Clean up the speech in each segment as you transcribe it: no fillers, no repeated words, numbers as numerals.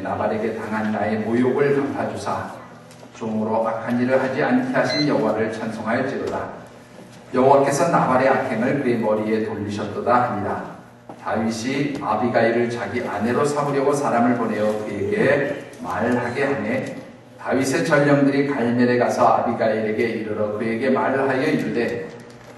나발에게 당한 나의 모욕을 갚아주사 종으로 악한 일을 하지 않게 하신 여호와를 찬송하였지로다. 여호와께서 나발의 악행을 그의 머리에 돌리셨도다 하니라. 다윗이 아비가일을 자기 아내로 삼으려고 사람을 보내어 그에게 말하게 하매 다윗의 전령들이 갈멜에 가서 아비가일에게 이르러 그에게 말하여 이르되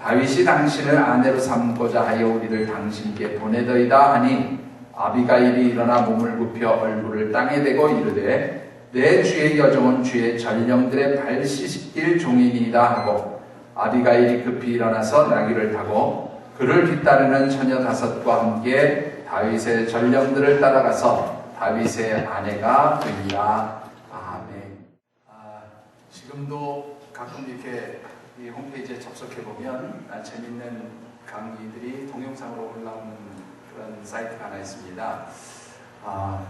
다윗이 당신을 아내로 삼고자 하여 우리를 당신께 보내더이다 하니 아비가일이 일어나 몸을 굽혀 얼굴을 땅에 대고 이르되 내 주의 여종은 주의 전령들의 발 씻길 종이니이다 하고 아비가일이 급히 일어나서 나귀를 타고 그를 뒤따르는 처녀 5과 함께 다윗의 전령들을 따라가서 다윗의 아내가 되니라. 아멘. 지금도 가끔 이렇게 이 홈페이지에 접속해보면 재밌는 강의들이 동영상으로 올라오는 그런 사이트가 하나 있습니다.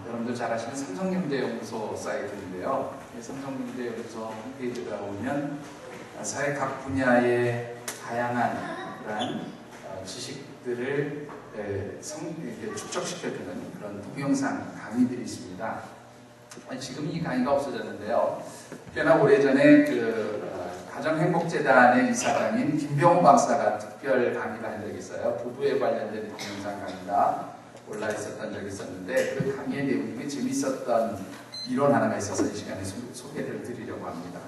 여러분들 잘 아시는 삼성경제연구소 사이트인데요. 이 삼성경제연구소 홈페이지에 들어오면 사회 각 분야의 다양한 그런 지식들을 이렇게 축적시켜주는 그런 동영상 강의들이 있습니다. 지금 이 강의가 없어졌는데요. 꽤나 오래전에 가정행복재단의 이사장인 김병호 박사가 특별 강의를 한 적이 있어요. 부부에 관련된 동영상 강의가 올라 있었던 적이 있었는데 그 강의의 내용이 재밌었던 이론 하나가 있어서 이 시간에 소개를 드리려고 합니다.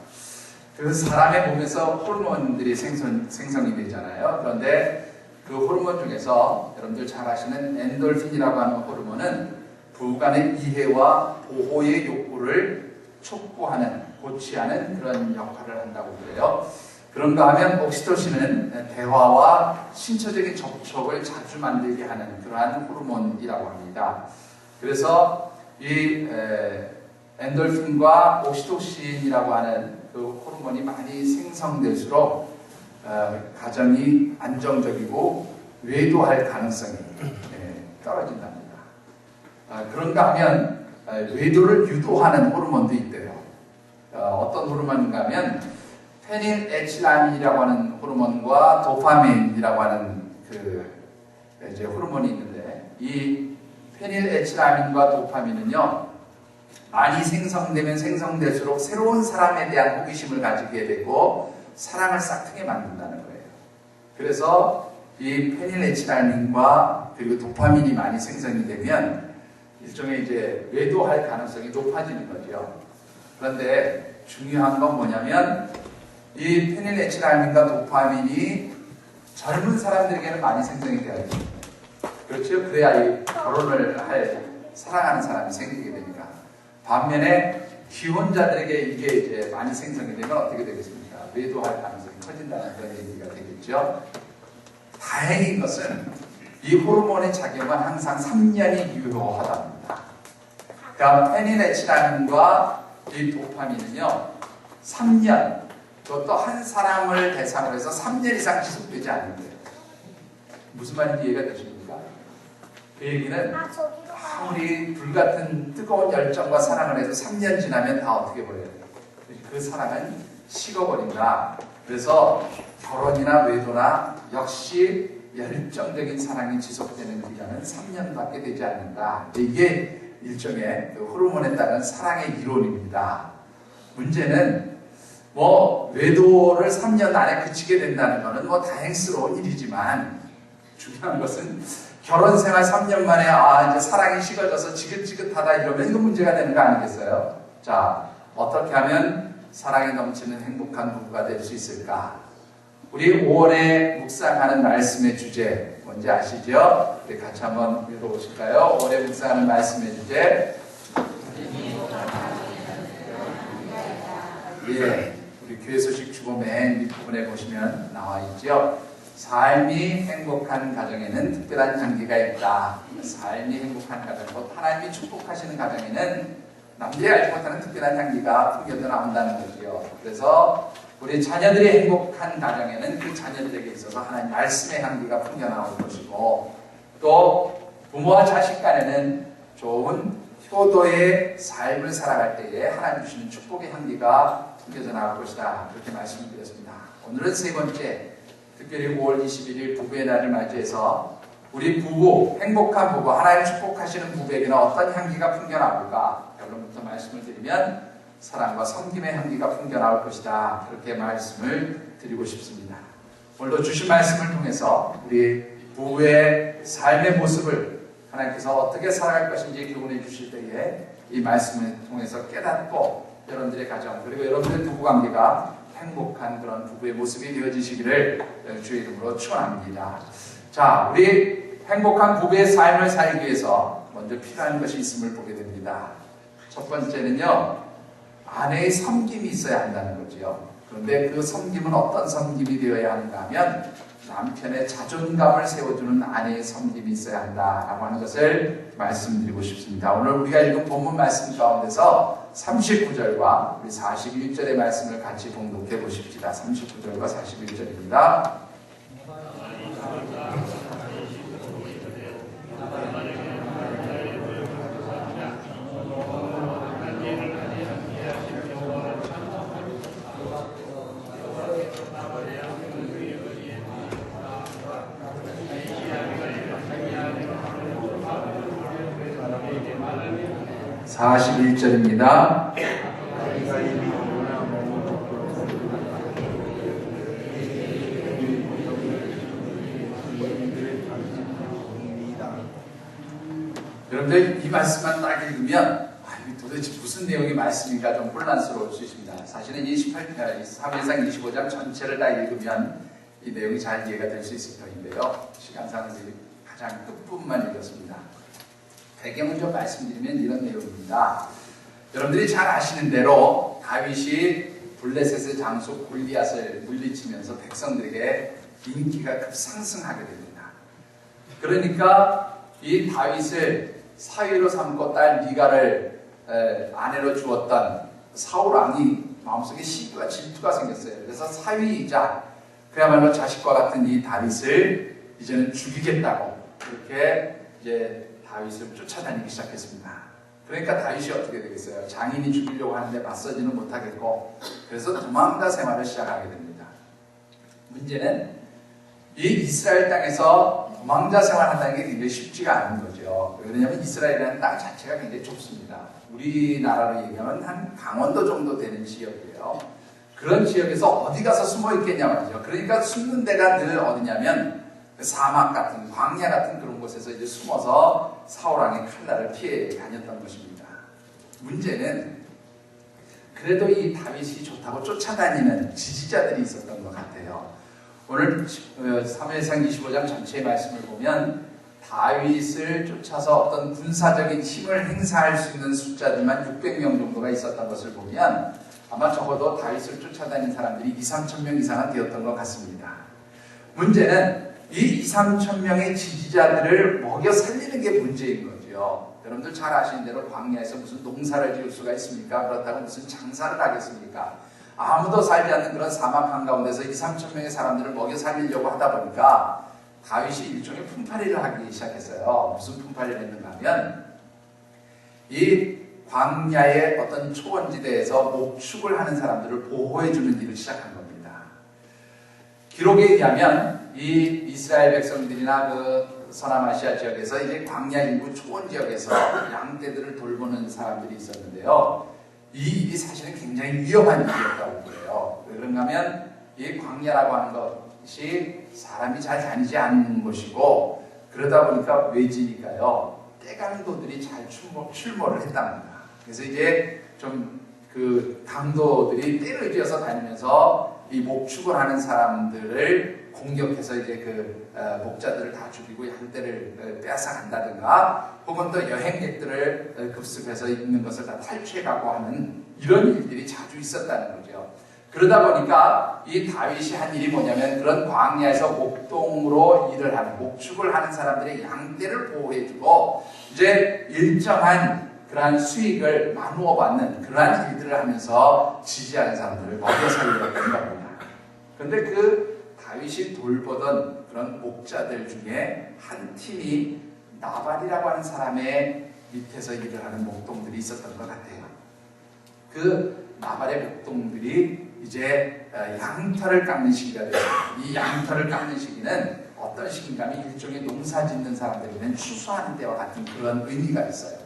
그 사람의 몸에서 호르몬들이 생성이 되잖아요. 그런데 그 호르몬 중에서 여러분들 잘 아시는 엔돌핀이라고 하는 호르몬은 부부간의 이해와 보호의 욕구를 촉구하는, 고취하는 그런 역할을 한다고 그래요. 그런가 하면 옥시토신은 대화와 신체적인 접촉을 자주 만들게 하는 그러한 호르몬이라고 합니다. 그래서 이 엔돌핀과 옥시토신이라고 하는 그 호르몬이 많이 생성될수록 가정이 안정적이고 외도할 가능성이 떨어진답니다. 그런가 하면 외도를 유도하는 호르몬도 있대요. 어떤 호르몬인가 하면 페닐에틸라민이라고 하는 호르몬과 도파민이라고 하는 이제 호르몬이 있는데 이 페닐에틸라민과 도파민은요 많이 생성되면 생성될수록 새로운 사람에 대한 호기심을 가지게 되고 사랑을 싹트게 만든다는 거예요. 그래서 이 페닐에틸라민과 그리고 도파민이 많이 생성이 되면 일종의 이제 외도할 가능성이 높아지는 거죠. 그런데 중요한 건 뭐냐면 이 페닐에틸라민과 도파민이 젊은 사람들에게는 많이 생성이 되어야 됩니다. 그렇죠? 그래야 이 결혼을 할 사랑하는 사람이 생기게 되니까. 반면에 기혼자들에게 이게 이제 많이 생성이 되면 어떻게 되겠습니까? 외도할 가능성이 커진다는 그런 얘기가 되겠죠. 다행인 것은 이 호르몬의 작용은 항상 3년이 유효하답니다. 그러니까 페닐에틸라민과 이 도파민은요 3년, 그것도 한 사람을 대상으로 해서 3년 이상 지속되지 않는데요. 무슨 말인지 이해가 되십니까? 그 얘기는 아무리 불같은 뜨거운 열정과 사랑을 해도 3년 지나면 다 어떻게 버려요? 그 사랑은 식어버린다. 그래서 결혼이나 외도나 역시 열정적인 사랑이 지속되는 기간은 3년밖에 되지 않는다. 이게 일종의 그 호르몬에 따른 사랑의 이론입니다. 문제는 외도를 3년 안에 그치게 된다는 것은 다행스러운 일이지만 중요한 것은 결혼 생활 3년 만에 이제 사랑이 식어져서 지긋지긋하다 이러면 이거 문제가 되는 거 아니겠어요? 자, 어떻게 하면 사랑이 넘치는 행복한 부부가 될 수 있을까? 우리 5월에 묵상하는 말씀의 주제 뭔지 아시죠? 우리 같이 한번 읽어보실까요? 5월에 묵상하는 말씀의 주제 우리 교회 소식 주보 맨 밑부분에 보시면 나와 있죠? 삶이 행복한 가정에는 특별한 향기가 있다. 삶이 행복한 가정, 하나님이 축복하시는 가정에는 남들이 알지 못하는 특별한 향기가 풍겨져 나온다는 거죠. 그래서 우리 자녀들이 행복한 가정에는 그 자녀들에게 있어서 하나님 말씀의 향기가 풍겨 나올 것이고 또 부모와 자식 간에는 좋은 효도의 삶을 살아갈 때에 하나님 주시는 축복의 향기가 풍겨져 나올 것이다. 그렇게 말씀드렸습니다. 오늘은 세 번째, 특별히 5월 21일 부부의 날을 맞이해서 우리 부부, 행복한 부부, 하나님 축복하시는 부부에게는 어떤 향기가 풍겨나올까? 결론부터 말씀을 드리면 사랑과 섬김의 향기가 풍겨나올 것이다. 그렇게 말씀을 드리고 싶습니다. 오늘도 주신 말씀을 통해서 우리 부부의 삶의 모습을 하나님께서 어떻게 살아갈 것인지 교훈해 주실 때에 이 말씀을 통해서 깨닫고 여러분들의 가정 그리고 여러분들의 부부관계가 행복한 그런 부부의 모습이 되어지시기를 주의 이름으로 축원합니다. 자, 우리 행복한 부부의 삶을 살기 위해서 먼저 필요한 것이 있음을 보게 됩니다. 첫 번째는요, 아내의 섬김이 있어야 한다는 거죠. 그런데 그 섬김은 어떤 섬김이 되어야 하는가 하면 남편의 자존감을 세워주는 아내의 섬김이 있어야 한다라고 하는 것을 말씀드리고 싶습니다. 오늘 우리가 읽은 본문 말씀 가운데서 39절과 우리 41절의 말씀을 같이 봉독해 보십시다. 39절과 41절입니다. 41절입니다. 여러분들 이 말씀만 딱 읽으면 이게 도대체 무슨 내용의 말씀인가 좀 혼란스러울 수 있습니다. 사실은 3일상 25장 전체를 다 읽으면 이 내용이 잘 이해가 될 수 있을 터인데요. 시간상 가장 끝부분만 읽었습니다. 배경을 좀 말씀드리면 이런 내용입니다. 여러분들이 잘 아시는 대로 다윗이 블레셋의 장수 골리앗을 물리치면서 백성들에게 인기가 급상승하게 됩니다. 그러니까 이 다윗을 사위로 삼고 딸 미갈을 아내로 주었던 사울 왕이 마음속에 시기와 질투가 생겼어요. 그래서 사위이자 그야말로 자식과 같은 이 다윗을 이제는 죽이겠다고 그렇게 이제 다윗을 쫓아다니기 시작했습니다. 그러니까 다윗이 어떻게 되겠어요? 장인이 죽이려고 하는데 맞서지는 못하겠고 그래서 도망가 생활을 시작하게 됩니다. 문제는 이 이스라엘 땅에서 도망자 생활한다는 게 굉장히 쉽지가 않은 거죠. 왜냐하면 이스라엘이라는 땅 자체가 굉장히 좁습니다. 우리나라로 얘기하면 한 강원도 정도 되는 지역이에요. 그런 지역에서 어디 가서 숨어 있겠냐 말이죠. 그러니까 숨는 데가 늘 어디냐면 사막 같은 광야 같은 그런 곳에서 이제 숨어서 사울왕의 칼날을 피해 다녔던 것입니다. 문제는 그래도 이 다윗이 좋다고 쫓아다니는 지지자들이 있었던 것 같아요. 오늘 3회상 25장 전체의 말씀을 보면 다윗을 쫓아서 어떤 군사적인 힘을 행사할 수 있는 숫자들만 600명 정도가 있었던 것을 보면 아마 적어도 다윗을 쫓아다닌 사람들이 2~3천 명 이상은 되었던 것 같습니다. 문제는 이 2~3천 명의 지지자들을 먹여 살리는 게 문제인 거죠. 여러분들 잘 아시는 대로 광야에서 무슨 농사를 지을 수가 있습니까? 그렇다고 무슨 장사를 하겠습니까? 아무도 살지 않는 그런 사막 한가운데서 2~3천 명의 사람들을 먹여 살리려고 하다 보니까 다윗이 일종의 품팔이를 하기 시작했어요. 무슨 품팔이를 했는가 하면 이 광야의 어떤 초원지대에서 목축을 하는 사람들을 보호해주는 일을 시작한 겁니다. 기록에 의하면 이 이스라엘 백성들이나 그 서남아시아 지역에서 이제 광야 일부 초원 지역에서 양떼들을 돌보는 사람들이 있었는데요. 이 일이 사실은 굉장히 위험한 일이었다고 그래요. 왜 그런가 하면 이 광야라고 하는 것이 사람이 잘 다니지 않는 곳이고 그러다 보니까 외지니까요. 떼강도들이 잘 출몰을 했답니다. 그래서 이제 좀 그 강도들이 떼를 쥐어서 다니면서 이 목축을 하는 사람들을 공격해서 이제 그 목자들을 다 죽이고 양떼를 빼앗아 간다든가 혹은 또 여행객들을 급습해서 있는 것을 다 탈취해가고 하는 이런 일들이 자주 있었다는 거죠. 그러다 보니까 이 다윗이 한 일이 뭐냐면 그런 광야에서 목동으로 일을 하는 목축을 하는 사람들의 양떼를 보호해주고 이제 일정한 그러한 수익을 나누어 받는 그러한 일들을 하면서 지지하는 사람들을 먹여 살리려고 한 겁니다. 그런데 그 다윗이 돌보던 그런 목자들 중에 한 팀이 나발이라고 하는 사람의 밑에서 일을 하는 목동들이 있었던 것 같아요. 그 나발의 목동들이 이제 양털을 깎는 시기가 됐습니다. 이 양털을 깎는 시기는 어떤 식인가 하면 일종의 농사 짓는 사람들에게는 추수하는 때와 같은 그런 의미가 있어요.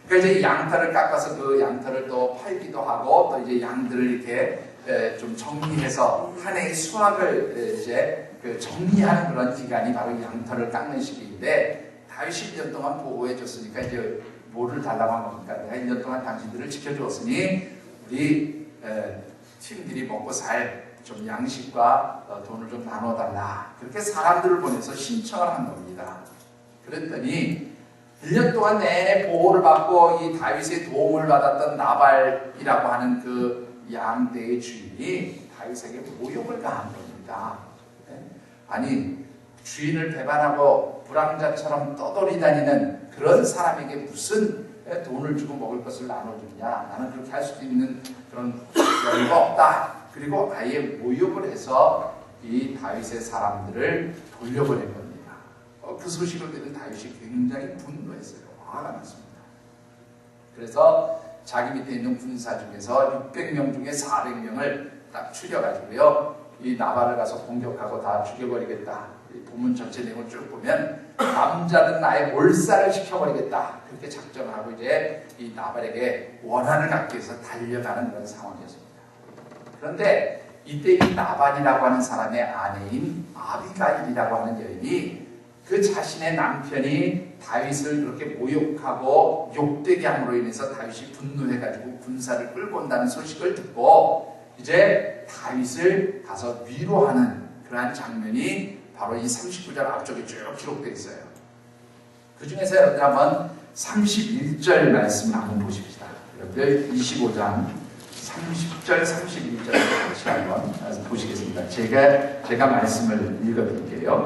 그러니까 이제 양털을 깎아서 그 양털을 또 팔기도 하고 또 이제 양들을 이렇게 좀 정리해서 한 해의 수확을 이제 정리하는 그런 기간이 바로 양털을 깎는 시기인데 다윗이 1년 동안 보호해 줬으니까 이제 뭐를 달라고 한 겁니까? 내가 1년 동안 당신들을 지켜주었으니 우리 팀들이 먹고 살 좀 양식과 돈을 좀 나눠달라. 그렇게 사람들을 보내서 신청을 한 겁니다. 그랬더니 1년 동안 내내 보호를 받고 이 다윗의 도움을 받았던 나발이라고 하는 그 양떼의 주인이 다윗에게 모욕을 가한 겁니다. 아니 주인을 배반하고 불황자처럼 떠돌이 다니는 그런 사람에게 무슨 돈을 주고 먹을 것을 나눠주냐. 나는 그렇게 할 수도 있는 그런 여유가 없다. 그리고 아예 모욕을 해서 이 다윗의 사람들을 돌려보낸 겁니다. 그 소식을 들은 다윗이 굉장히 분노했어요. 화가 났습니다. 그래서 자기 밑에 있는 군사 중에서 600명 중에 400명을 딱 추려가지고요. 이 나발을 가서 공격하고 다 죽여버리겠다. 이 본문 전체 내용을 쭉 보면 남자는 나의 몰살을 시켜버리겠다. 그렇게 작정을 하고 이제 이 나발에게 원한을 갖기 위해서 달려가는 그런 상황이었습니다. 그런데 이때 이 나발이라고 하는 사람의 아내인 아비가일이라고 하는 여인이 그 자신의 남편이 다윗을 그렇게 모욕하고 욕되게 함으로 인해서 다윗이 분노해가지고 군사를 끌고 온다는 소식을 듣고 이제 다윗을 가서 위로하는 그러한 장면이 바로 이 39절 앞쪽에 쭉 기록되어 있어요. 그 중에서 여러분들 한번 31절 말씀을 한번 보십시다. 여러분들 25장 30절, 31절 다시 한번 보시겠습니다. 제가 말씀을 읽어드릴게요.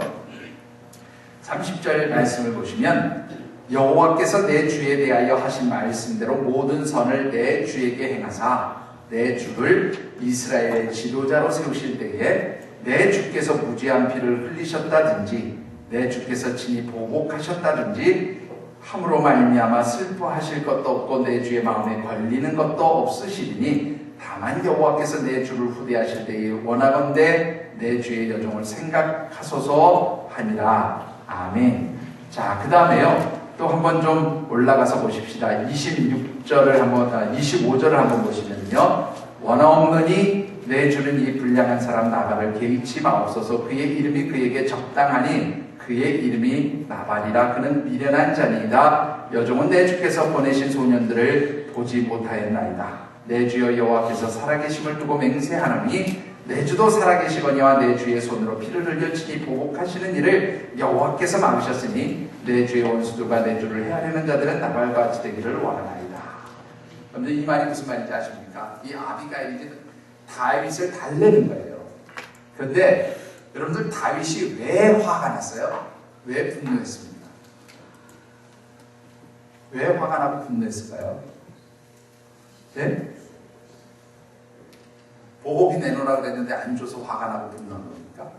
30절 말씀을 보시면 여호와께서 내 주에 대하여 하신 말씀대로 모든 선을 내 주에게 행하사 내 주를 이스라엘의 지도자로 세우실 때에 내 주께서 무죄한 피를 흘리셨다든지 내 주께서 친히 보복하셨다든지 함으로 말미암아 슬퍼하실 것도 없고 내 주의 마음에 걸리는 것도 없으시리니 다만 여호와께서 내 주를 후대하실 때에 원하건대 내 주의 여종을 생각하소서 하니라. 아멘. 자, 그 다음에요. 또 한번 좀 올라가서 보십시다. 26절을 한번, 25절을 한번 보시면요. 원하옵느니 내 주는 이 불량한 사람 나발을 개의치 마옵소서. 그의 이름이 그에게 적당하니 그의 이름이 나발이라. 그는 미련한 자니이다. 여종은 내 주께서 보내신 소년들을 보지 못하였나이다. 내 주여 여호와께서 살아계심을 두고 맹세하노니 내 주도 살아계시거니와 내 주의 손으로 피를 흘려 친히 보복하시는 일을 여호와께서 막으셨으니 내 주의 원수들과 내 주를 해하려는 자들은 나발과 같이 되기를 원하나이다. 그런데 이 말이 무슨 말인지 아십니까? 이 아비가일이 다윗을 달래는 거예요. 그런데 여러분들 다윗이 왜 화가 났어요? 왜 분노했습니까? 왜 화가 나고 분노했을까요? 네? 보복이 내놓으라고 그랬는데 안 줘서 화가 나고 분노한 겁니까?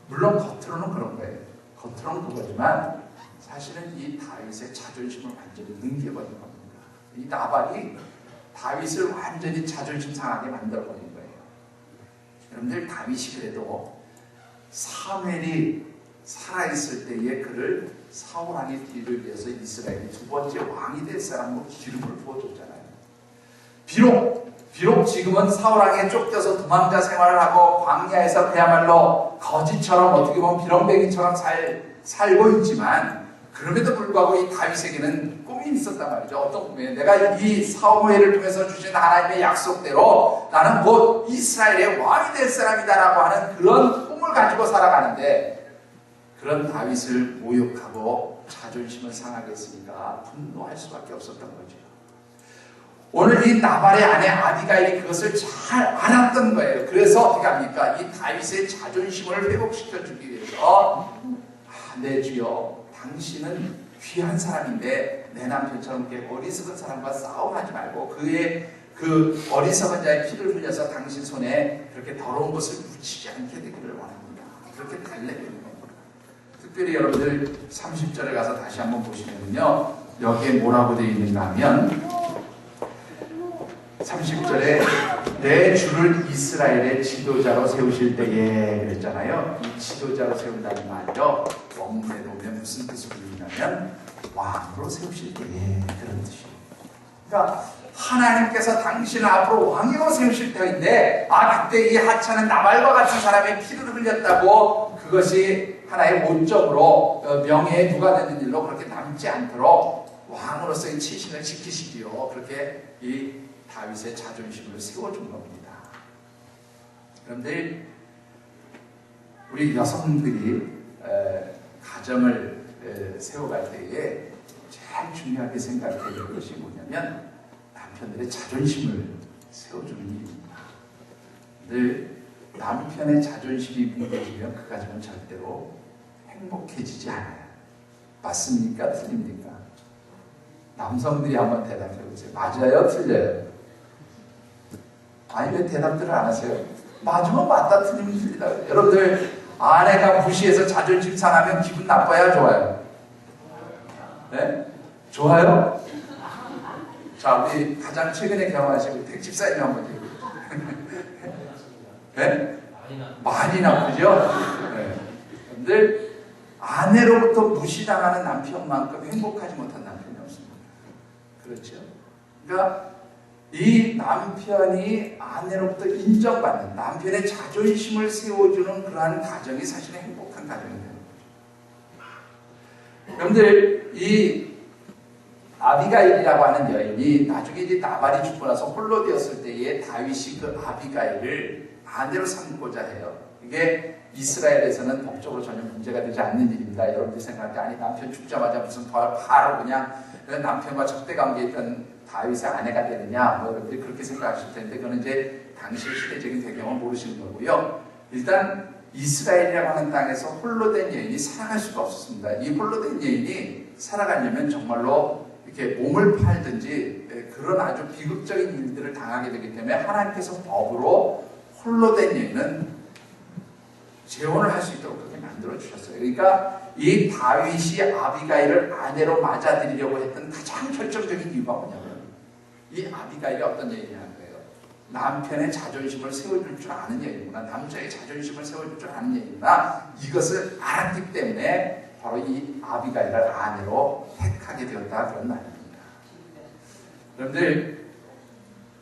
물론 겉으로는 그런 거예요. 겉으로는 그거지만 사실은 이 다윗의 자존심을 완전히 능겨버린 겁니다. 이 나발이 다윗을 완전히 자존심 상하게 만들어버린 거예요. 여러분들 다윗이 그래도 사무엘이 살아있을 때에 그를 사울왕의 뒤를 위해서 이스라엘의 두 번째 왕이 될 사람으로 기름을 부어줬잖아요. 비록 지금은 사울왕에 쫓겨서 도망자 생활을 하고 광야에서 그야말로 거지처럼 어떻게 보면 비렁뱅이처럼 살고 있지만 그럼에도 불구하고 이 다윗에게는 꿈이 있었단 말이죠. 어떤 꿈이에요? 내가 이 사무엘을 통해서 주신 하나님의 약속대로 나는 곧 이스라엘의 왕이 될 사람이다라고 하는 그런 꿈을 가지고 살아가는데 그런 다윗을 모욕하고 자존심을 상하게 했으니까 분노할 수밖에 없었던 거죠. 오늘 이 나발의 아내 아비가일이 그것을 잘 알았던 거예요. 그래서 어떻게 합니까? 이 다윗의 자존심을 회복시켜주기 위해서 내 주여 당신은 귀한 사람인데 내 남편처럼 이렇게 어리석은 사람과 싸움하지 말고 그의 그 어리석은 자의 피를 흘려서 당신 손에 그렇게 더러운 것을 묻히지 않게 되기를 원합니다. 그렇게 달래는 겁니다. 특별히 여러분들 30절에 가서 다시 한번 보시면요. 여기에 뭐라고 되어 있는가 하면 30절에 내 주를 이스라엘의 지도자로 세우실 때에 그랬잖아요. 이 지도자로 세운다는 말이요, 원문에 보면 무슨 뜻으로 읽냐면 왕으로 세우실 때에, 그런 뜻이에요. 그러니까 하나님께서 당신을 앞으로 왕으로 세우실 때인데, 그때 이 하찮은 나발과 같은 사람의 피를 흘렸다고 그것이 하나의 모점으로 명예에 누가 되는 일로 그렇게 남지 않도록 왕으로서의 치신을 지키시기요, 그렇게 이 다윗의 자존심을 세워준 겁니다. 그런데 우리 여성들이 가정을 세워갈 때에 제일 중요하게 생각해야 될 것이 뭐냐면 남편들의 자존심을 세워주는 일입니다. 늘 남편의 자존심이 무너지면 그 가정은 절대로 행복해지지 않아요. 맞습니까? 틀립니까? 남성들이 한번 대답해 보세요. 맞아요? 틀려요? 아니, 왜 대답들을 안 하세요? 맞으면 맞다, 틀리면 틀리다. 여러분들, 아내가 무시해서 자존심 상하면 기분 나빠야 좋아요? 네? 좋아요? 자, 우리 가장 최근에 경험하시고 택집사님 한번 얘기해주세요. 네? 많이 나쁘죠? 네. 근데 아내로부터 무시당하는 남편만큼 행복하지 못한 남편이 없습니다. 그렇죠? 그러니까 이 남편이 아내로부터 인정받는, 남편의 자존심을 세워주는 그러한 가정이 사실은 행복한 가정이 되는 거죠. 여러분들, 이 아비가일이라고 하는 여인이 나중에 이제 나발이 죽고 나서 홀로 되었을 때에 다윗이 그 아비가일을 아내로 삼고자 해요. 이게 이스라엘에서는 법적으로 전혀 문제가 되지 않는 일입니다. 여러분들이 생각할 때, 아니, 남편 죽자마자 무슨 바로 그냥 남편과 적대관계에 있던 다윗의 아내가 되느냐, 뭐 여러분들이 그렇게 생각하실 텐데, 그거는 이제 당시 시대적인 배경을 모르시는 거고요. 일단 이스라엘이라고 하는 땅에서 홀로 된 여인이 살아갈 수가 없었습니다. 이 홀로 된 여인이 살아가려면 정말로 이렇게 몸을 팔든지 그런 아주 비극적인 일들을 당하게 되기 때문에 하나님께서 법으로 홀로 된 여인은 재혼을 할 수 있도록 그렇게 만들어 주셨어요. 그러니까 이 다윗이 아비가일을 아내로 맞아들이려고 했던 가장 결정적인 이유가 뭐냐면, 이 아비가일이 어떤 여인이라는 거예요. 남편의 자존심을 세워줄 줄 아는 여인이구나, 남자의 자존심을 세워줄 줄 아는 여인이구나, 이것을 알았기 때문에 바로 이 아비가일을 아내로 택하게 되었다, 그런 말입니다. 여러분들,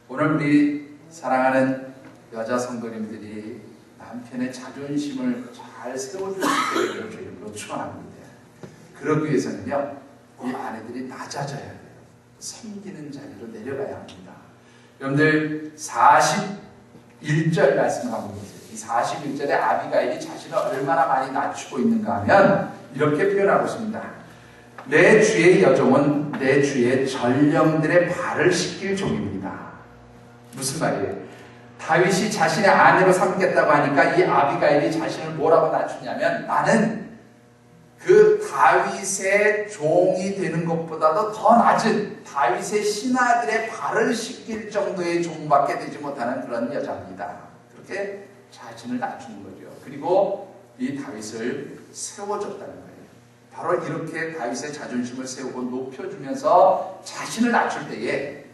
오늘 우리 사랑하는 여자 성도님들이 남편의 자존심을 잘 세워줄 수 있게 주님으로 축원합니다. 그러기 위해서는요, 이 아내들이 낮아져야 돼요. 섬기는 자리로 내려가야 합니다. 여러분들, 41절 말씀 한번 보세요. 이 41절에 아비가일이 자신을 얼마나 많이 낮추고 있는가 하면 이렇게 표현하고 있습니다. 내 주의 여종은 내 주의 전령들의 발을 씻길 종입니다. 무슨 말이에요? 다윗이 자신의 아내로 삼겠다고 하니까 이 아비가일이 자신을 뭐라고 낮추냐면, 나는 그 다윗의 종이 되는 것보다도 더 낮은 다윗의 신하들의 발을 씻길 정도의 종밖에 되지 못하는 그런 여자입니다. 그렇게 자신을 낮추는 거죠. 그리고 이 다윗을 세워줬다는 거예요. 바로 이렇게 다윗의 자존심을 세우고 높여주면서 자신을 낮출 때에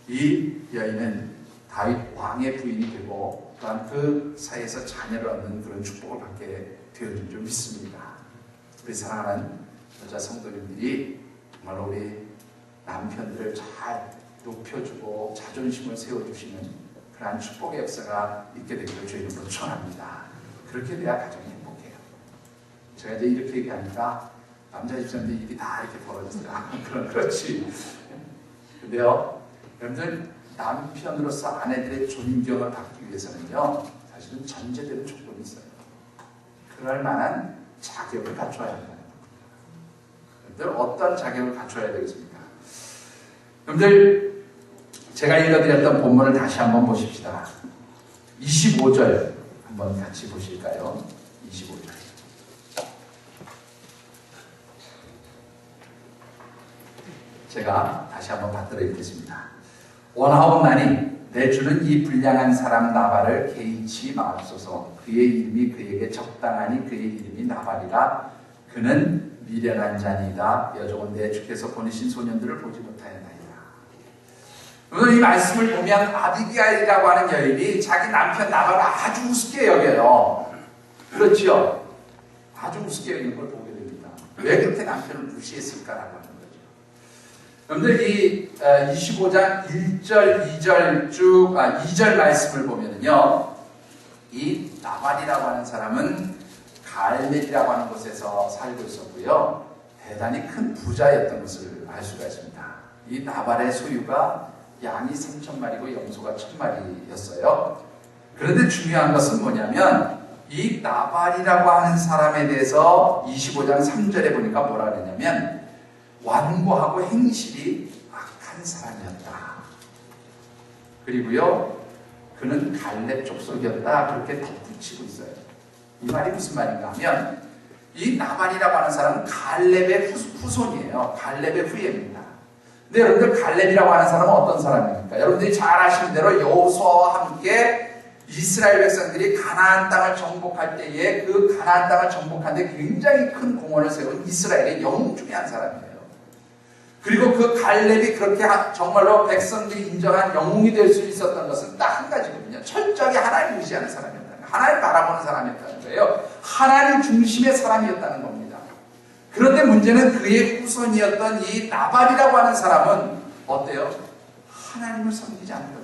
이 여인은 다윗 왕의 부인이 되고, 또한 그 사이에서 자녀를 얻는 그런 축복을 받게 되어진 줄 믿습니다. 우리 사랑하는 여자 성도님들이 정말로 우리 남편들을 잘 높여주고 자존심을 세워주시는 그러한 축복의 역사가 있게 되기를 주의 이름으로 축원합니다. 그렇게 돼야 가정이 행복해요. 제가 이제 이렇게 얘기하니까 남자 집사님들 입이 다 이렇게 벌어졌어요. 그렇지. 근데요, 여러분들, 남편으로서 아내들의 존경을 받기 위해서는요, 사실은 전제되는 조건이 있어요. 그럴 만한 자격을 갖춰야 한다는 겁니다. 어떤 자격을 갖춰야 되겠습니까? 여러분들, 제가 읽어드렸던 본문을 다시 한번 보십시다. 25절 한번 같이 보실까요? 25절. 제가 다시 한번 받들어 읽겠습니다. 원하옵나니 내 주는 이 불량한 사람 나발을 개의치 마옵소서. 그의 이름이 그에게 적당하니 그의 이름이 나발이라. 그는 미련한 자니이다. 여종은 내 주께서 보내신 소년들을 보지 못하였나이다. 오늘 이 말씀을 보면 아비가일이라고 하는 여인이 자기 남편 나발을 아주 우습게 여겨요. 그렇죠? 아주 우습게 여기는 걸 보게 됩니다. 왜 그렇게 남편을 무시했을까라고 하는 거죠. 여러분들 이 25장 1절, 2절 2절 말씀을 보면요, 이 나발이라고 하는 사람은 갈렙이라고 하는 곳에서 살고 있었고요, 대단히 큰 부자였던 것을 알 수가 있습니다. 이 나발의 소유가 양이 3,000마리고 염소가 1,000마리였어요. 그런데 중요한 것은 뭐냐면 이 나발이라고 하는 사람에 대해서 25장 3절에 보니까 뭐라 그랬냐면 완고하고 행실이 악한 사람이었다. 그리고요, 그는 갈렙 족속이었다. 그렇게 덧붙이고 있어요. 이 말이 무슨 말인가 하면 이 나발이라고 하는 사람은 갈렙의 후손이에요. 갈렙의 후예입니다. 근데 여러분들 갈렙이라고 하는 사람은 어떤 사람입니까? 여러분들이 잘 아시는 대로 여호수아와 함께 이스라엘 백성들이 가나안 땅을 정복할 때에 그 가나안 땅을 정복한 데 굉장히 큰 공헌을 세운 이스라엘의 영웅 중에 한 사람이에요. 그리고 그 갈렙이 그렇게 정말로 백성들이 인정한 영웅이 될 수 있었던 것은 딱 한 가지거든요. 철저하게 하나님 의지하는 사람이었다는 거예요. 하나님 바라보는 사람이었다는 거예요. 하나님 중심의 사람이었다는 겁니다. 그런데 문제는 그의 후손이었던 이 나발이라고 하는 사람은 어때요? 하나님을 섬기지 않는 사람.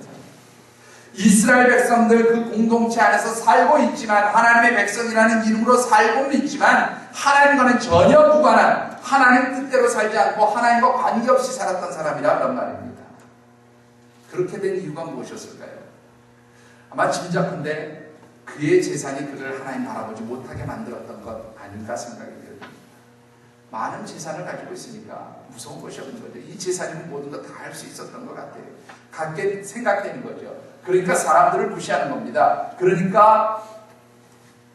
이스라엘 백성들 그 공동체 안에서 살고 있지만, 하나님의 백성이라는 이름으로 살고는 있지만 하나님과는 전혀 무관한, 하나님 뜻대로 살지 않고 하나님과 관계없이 살았던 사람이라 그런 말입니다. 그렇게 된 이유가 무엇이었을까요? 아마 짐작컨대 그의 재산이 그를 하나님 바라보지 못하게 만들었던 것 아닌가 생각이 들어요. 많은 재산을 가지고 있으니까 무서운 것이 없는 거죠. 이 재산이면 모든 거 다 할 수 있었던 것 같아요. 갖게 생각되는 거죠. 그러니까 사람들을 무시하는 겁니다. 그러니까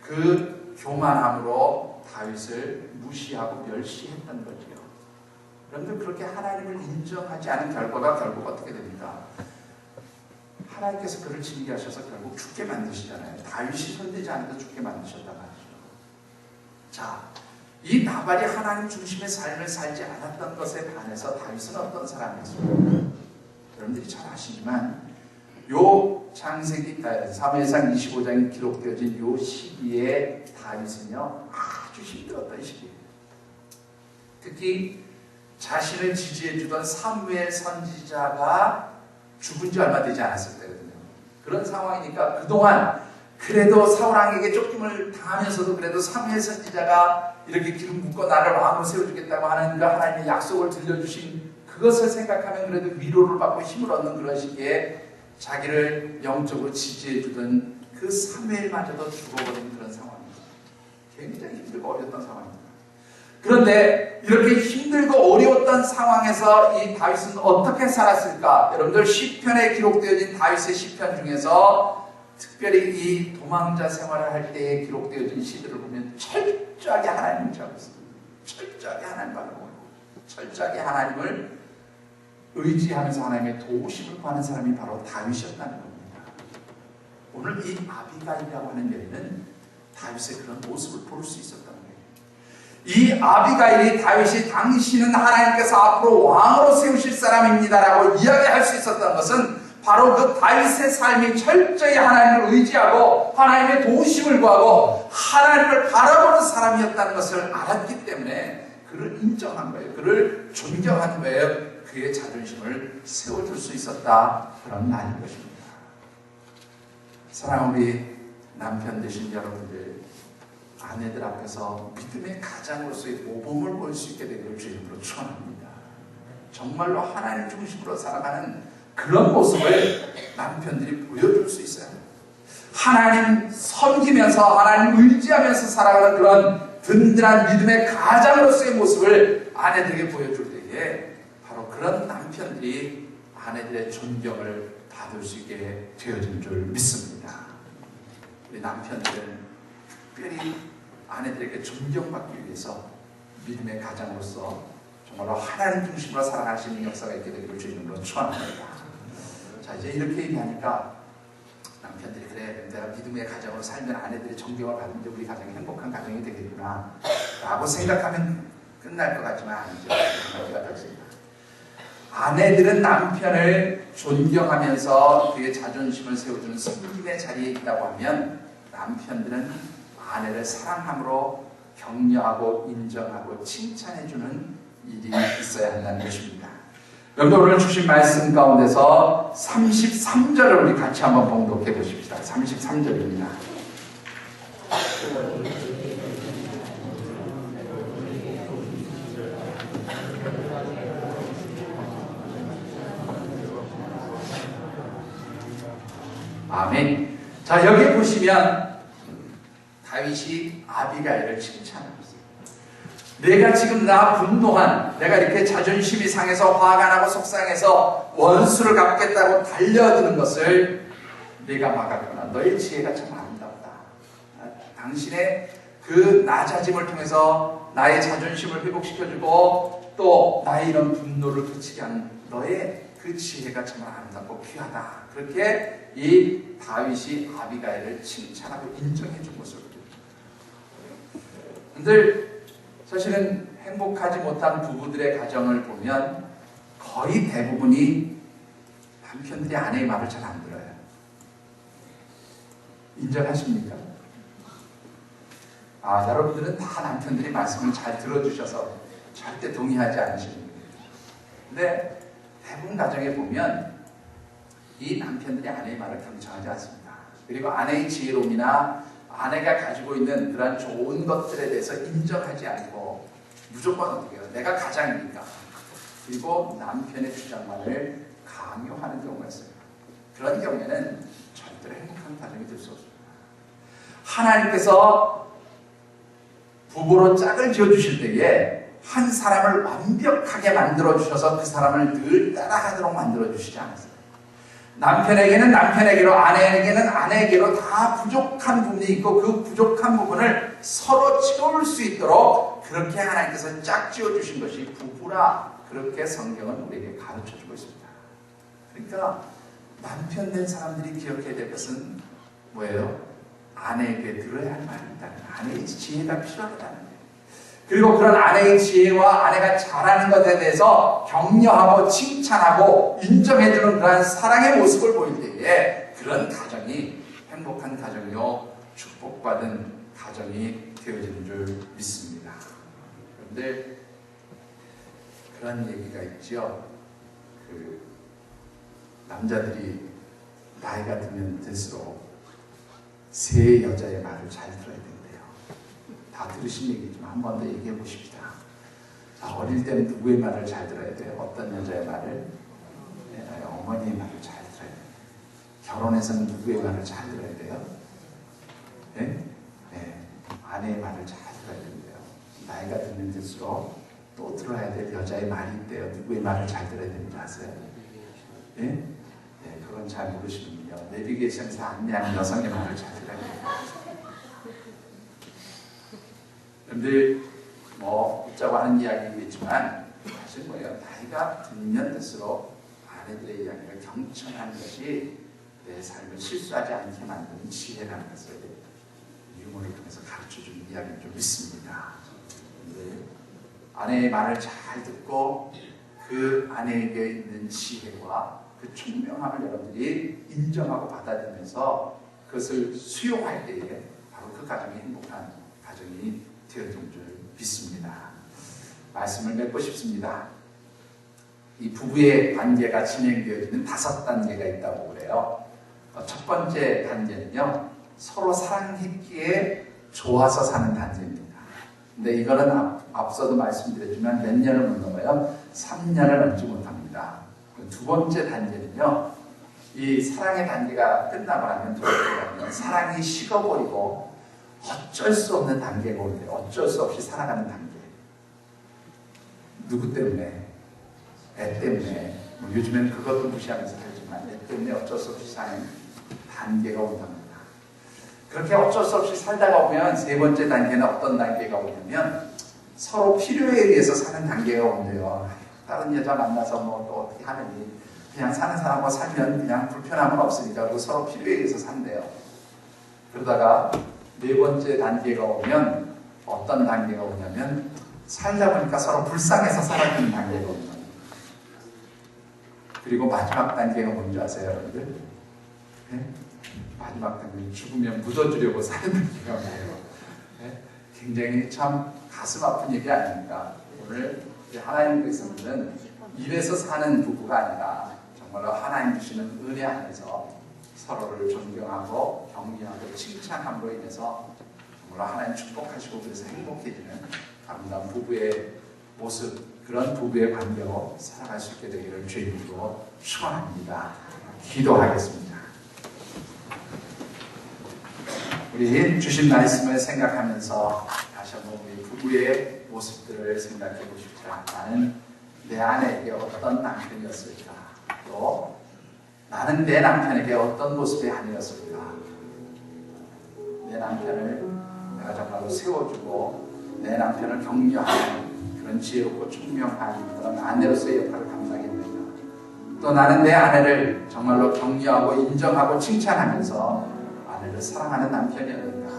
그 교만함으로 다윗을 무시하고 멸시했던 거죠. 그런데 그렇게 하나님을 인정하지 않은 결과가 결국 어떻게 됩니까? 하나님께서 그를 징계하셔서 결국 죽게 만드시잖아요. 다윗이 손대지 않아도 죽게 만드셨단 말이죠. 자, 이 나발이 하나님 중심의 삶을 살지 않았던 것에 반해서 다윗은 어떤 사람이었습니까? 여러분들이 잘 아시지만 요 창세기 사무엘상 25장에 기록되어진 요 시기에 다윗은요 아주 힘들었던 시기예요. 특히 자신을 지지해주던 사무엘 선지자가 죽은 지 얼마 되지 않았을 때거든요. 그런 상황이니까 그동안 그래도 사울왕에게 쫓김을 당하면서도 그래도 사무엘 선지자가 이렇게 기름 붓고 나를 왕으로 세워주겠다고 하는 그 하나님의 약속을 들려주신 그것을 생각하면 그래도 위로를 받고 힘을 얻는 그런 시기에 자기를 영적으로 지지해주던 그 사무엘마저도 죽어버린 그런 상황입니다. 굉장히 힘들고 어려웠던 상황입니다. 그런데 이렇게 힘들고 어려웠던 상황에서 이 다윗은 어떻게 살았을까? 여러분들 시편에 기록되어진 다윗의 시편 중에서 특별히 이 도망자 생활을 할 때에 기록되어진 시들을 보면 철저하게 하나님을 잡고 있습니다. 철저하게 하나님 바라보고 철저하게 하나님을 의지하면서 하나님의 도우심을 구하는 사람이 바로 다윗이었다는 겁니다. 오늘 이 아비가일이라고 하는 여인은 다윗의 그런 모습을 볼 수 있었던 거예요. 이 아비가일이 다윗이 당신은 하나님께서 앞으로 왕으로 세우실 사람입니다라고 이야기할 수 있었던 것은 바로 그 다윗의 삶이 철저히 하나님을 의지하고 하나님의 도우심을 구하고 하나님을 바라보는 사람이었다는 것을 알았기 때문에 그를 인정한 거예요. 그를 존경한 거예요. 그의 자존심을 세워줄 수 있었다. 그런 말인 것입니다. 사랑하는 우리 남편 되신 여러분들, 아내들 앞에서 믿음의 가장으로서의 모범을 볼 수 있게 되기를 주님으로 축원합니다. 정말로 하나님 중심으로 살아가는 그런 모습을 남편들이 보여줄 수 있어요. 하나님 섬기면서 하나님 의지하면서 살아가는 그런 든든한 믿음의 가장으로서의 모습을 아내들에게 보여줄 때에 바로 그런 남편들이 아내들의 존경을 받을 수 있게 되어진 줄 믿습니다. 우리 남편들은 특별히 아내들에게 존경받기 위해서 믿음의 가장으로서 정말로 하나님 중심으로 살아가시는 역사가 있게 되기를 주님으로 축원합니다. 자, 이제 이렇게 얘기하니까 남편들이 그래, 내가 믿음의 가정으로 살면 아내들의 존경을 받는데 우리 가정이 행복한 가정이 되겠구나 라고 생각하면 끝날 것 같지만 아니죠. 문제가 더 있습니다. 아내들은 남편을 존경하면서 그의 자존심을 세워주는 섬김의 자리에 있다고 하면 남편들은 아내를 사랑함으로 격려하고 인정하고 칭찬해주는 일이 있어야 한다는 것입니다. 여러분 오늘 주신 말씀 가운데서 33절을 우리 같이 한번 봉독해 보십시다. 33절입니다. 아멘. 자, 여기 보시면 다윗이 아비가일을 칭찬하고 있어요. 내가 지금 분노한, 내가 이렇게 자존심이 상해서 화가 나고 속상해서 원수를 갚겠다고 달려드는 것을 내가 막았구나. 너의 지혜가 참 아름답다. 당신의 그 낮아짐을 통해서 나의 자존심을 회복시켜주고 또 나의 이런 분노를 그치게 하는 너의 그 지혜가 참 아름답고 귀하다. 그렇게 이 다윗이 아비가일을 칭찬하고 인정해 준 것을 보여줍니다. 그런데 사실은 행복하지 못한 부부들의 가정을 보면 거의 대부분이 남편들이 아내의 말을 잘 안 들어요. 인정하십니까? 여러분들은 다 남편들이 말씀을 잘 들어주셔서 절대 동의하지 않으십니다. 근데 대부분 가정에 보면 이 남편들이 아내의 말을 경청하지 않습니다. 그리고 아내의 지혜로움이나 아내가 가지고 있는 그런 좋은 것들에 대해서 인정하지 않고 무조건 어떻게 해요? 내가 가장이니까. 그리고 남편의 주장만을 강요하는 경우가 있어요. 그런 경우에는 절대로 행복한 가정이 될 수 없습니다. 하나님께서 부부로 짝을 지어주실 때에 한 사람을 완벽하게 만들어주셔서 그 사람을 늘 따라가도록 만들어주시지 않았어요. 남편에게는 남편에게로, 아내에게는 아내에게로 다 부족한 부분이 있고 그 부족한 부분을 서로 채울 수 있도록 그렇게 하나님께서 짝 지어주신 것이 부부라. 그렇게 성경은 우리에게 가르쳐주고 있습니다. 그러니까 남편 된 사람들이 기억해야 될 것은 뭐예요? 아내에게 들어야 할 말이 있다는 거예요. 아내의 지혜가 필요하다는 거예요. 그리고 그런 아내의 지혜와 아내가 잘하는 것에 대해서 격려하고 칭찬하고 인정해주는 그러한 사랑의 모습을 보일 때에 그런 가정이 행복한 가정이요 축복받은 가정이 되어지는 줄 믿습니다. 그런데 그런 얘기가 있죠. 남자들이 나이가 들면 들수록 새 여자의 말을 잘 들어야 된대요. 다 들으신 얘기지만 한 번 더 얘기해 보십시다. 자, 어릴 때는 누구의 말을 잘 들어야 돼요? 어떤 여자의 말을? 네, 어머니의 말을 잘 들어야 돼요. 결혼해서는 누구의 말을 잘 들어야 돼요? 네? 네, 아내의 말을 잘 들어야 된대요. 나이가 들면 들수록 또 들어야 될 여자의 말이 있대요. 누구의 말을 잘 들어야 되는지 아세요? 네? 네, 그건 잘 모르시는군요. 내비게이션에서 안내하는 여성의 말을 잘 들어야 돼요. 여러분들 웃자고 하는 이야기이겠지만 사실 뭐예요? 나이가 들면 들수록 아내들의 이야기를 경청하는 것이 내 삶을 실수하지 않게 만드는 지혜라는 것을 유머를 통해서 가르쳐주는 이야기를 좀 믿습니다. 아내의 말을 잘 듣고 그 아내에게 있는 지혜와 그 총명함을 여러분들이 인정하고 받아들이면서 그것을 수용할 때에 바로 그 가정이 행복한 가정이 되어진 줄 믿습니다. 말씀을 맺고 싶습니다. 이 부부의 관계가 진행되어지는 5단계가 있다고 그래요. 첫 번째 단계는요, 서로 사랑했기에 좋아서 사는 단계입니다. 근데 이거는 앞서도 말씀드렸지만 몇 년을 못 넘어요? 3년을 넘지 못합니다. 두 번째 단계는요, 이 사랑의 단계가 끝나고 나면 두 번째는 사랑이 식어버리고 어쩔 수 없는 단계가 오는데 어쩔 수 없이 살아가는 단계. 누구 때문에? 애 때문에. 요즘에는 그것도 무시하면서 살지만 애 때문에 어쩔 수 없이 사는 단계가 온답니다. 그렇게 어쩔 수 없이 살다가 보면 세 번째 단계는 어떤 단계가 오냐면 서로 필요에 의해서 사는 단계가 온대요. 다른 여자 만나서 또 어떻게 하느니 그냥 사는 사람과 살면 그냥 불편함은 없으니까 그 서로 필요에 의해서 산대요. 그러다가 네 번째 단계가 오면 어떤 단계가 오냐면 살다 보니까 서로 불쌍해서 살아가는 단계가 옵니다. 그리고 마지막 단계가 뭔지 아세요, 여러분들? 네? 마지막 단계, 죽으면 묻어주려고 사는 단계가 뭐예요? 네? 굉장히 참 가슴 아픈 얘기 아닙니까? 오늘 하나님 백성들은 입에서 사는 부부가 아니라 정말로 하나님 주시는 은혜 안에서 서로를 존경하고 격려하고 칭찬함으로 인해서 정말로 하나님 축복하시고 그래서 행복해지는 아름다운 부부의 모습, 그런 부부의 관계로 살아갈 수 있게 되기를 주님으로 축원합니다. 기도하겠습니다. 우리 주신 말씀을 생각하면서 다시 한번 우리 부부의 모습들을 생각해 보십시오. 나는 내 아내에게 어떤 남편이었을까? 또 나는 내 남편에게 어떤 모습의 아내였을까? 내 남편을 내가 정말로 세워주고 내 남편을 격려하는 그런 지혜롭고 총명한 그런 아내로서의 역할을 감당했는가? 또 나는 내 아내를 정말로 격려하고 인정하고 칭찬하면서 아내를 사랑하는 남편이었는가?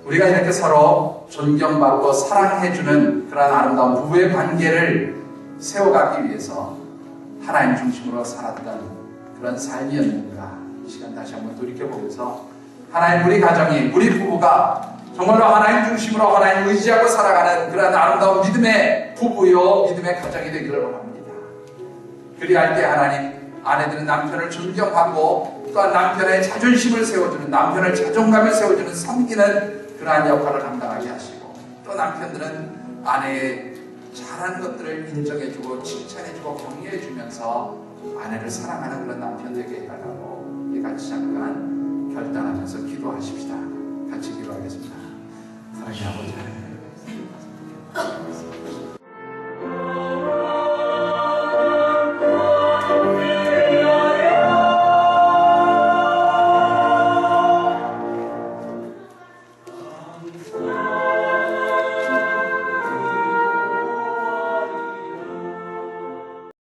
우리가 이렇게 서로 존경받고 사랑해주는 그런 아름다운 부부의 관계를 세워가기 위해서 하나님 중심으로 살았던 그런 삶이었는가? 이 시간 다시 한번 돌이켜보면서 하나님 우리 가정이, 우리 부부가 정말로 하나님 중심으로 하나님 의지하고 살아가는 그런 아름다운 믿음의 부부요, 믿음의 가정이 되기를 원합니다. 그리할 때 하나님, 아내들은 남편을 존경하고 또한 남편의 자존심을 세워주는, 남편을 자존감을 세워주는 섬기는 그러한 역할을 감당하게 하시고, 또 남편들은 아내의 잘하는 것들을 인정해주고 칭찬해주고 격려해주면서 아내를 사랑하는 그런 남편 되게 해달라고 같이 잠깐 결단하면서 기도하십시다. 같이 기도하겠습니다. 사랑의 아버지 하나님,